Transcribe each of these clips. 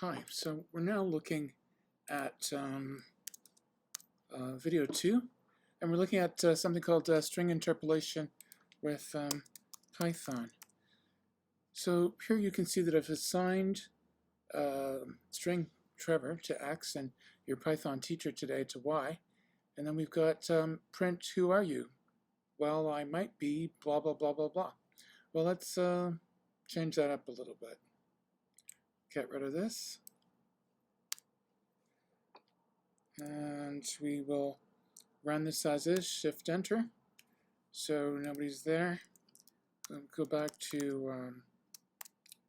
Hi, so we're now looking at video 2, and we're looking at something called string interpolation with Python. So here you can see that I've assigned string Trevor to X and your Python teacher today to Y, and then we've got print who are you? Well, I might be blah blah blah blah blah. Well, let's change that up a little bit. Get rid of this. And we will run this as is, Shift Enter. So nobody's there. We'll go back to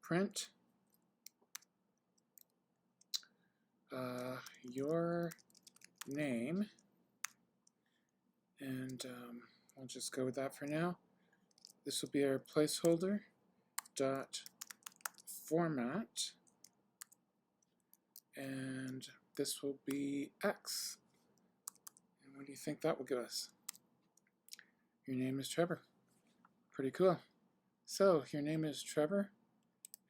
print your name, and we'll just go with that for now. This will be our placeholder dot format, and this will be X. And what do you think that will give us? Your name is Trevor. Pretty cool. So your name is Trevor,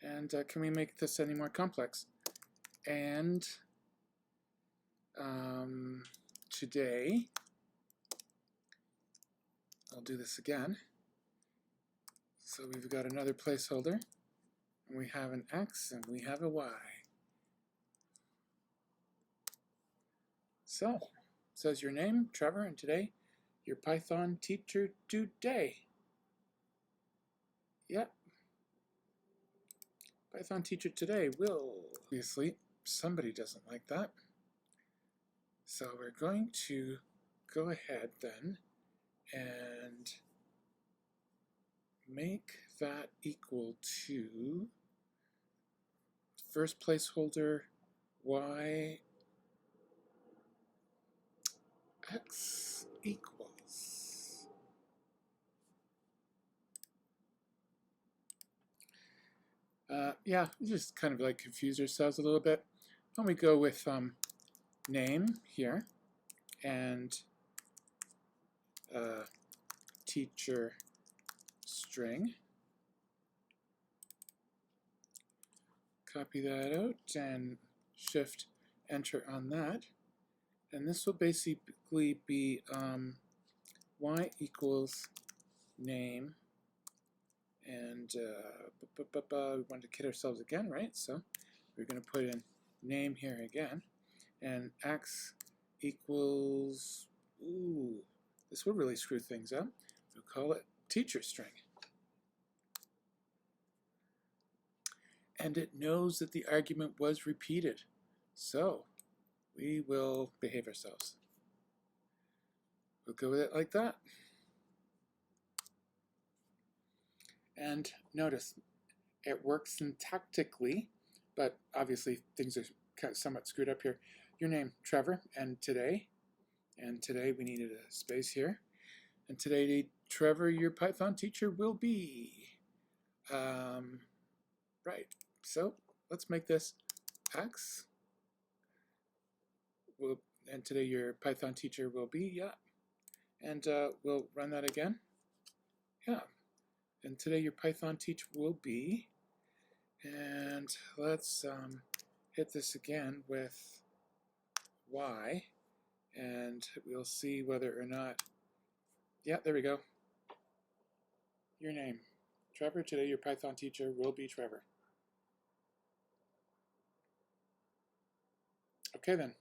and can we make this any more complex? And today, I'll do this again. So we've got another placeholder, and we have an X and we have a Y. So, it says your name, Trevor, and today, your Python teacher today. Yep. Python teacher today will. Obviously, somebody doesn't like that. So we're going to go ahead then and make that equal to first placeholder Y X equals. Yeah, we just kind of like confuse ourselves a little bit. Why don't we go with name here and teacher string. Copy that out and Shift Enter on that. And this will basically be Y equals name, and we want to kid ourselves again, right? So we're going to put in name here again, and X equals, ooh, this will really screw things up. We'll call it teacher string. And it knows that the argument was repeated, so we will behave ourselves. We'll go with it like that. And notice, it works syntactically, but obviously things are kind of somewhat screwed up here. Your name, Trevor, and today we needed a space here. And today, Trevor, your Python teacher will be. Right, so let's make this X. And today your Python teacher will be, yeah. And we'll run that again. Yeah. And today your Python teacher will be. And let's hit this again with Y. And we'll see whether or not, yeah, there we go. Your name, Trevor. Today your Python teacher will be Trevor. Okay then.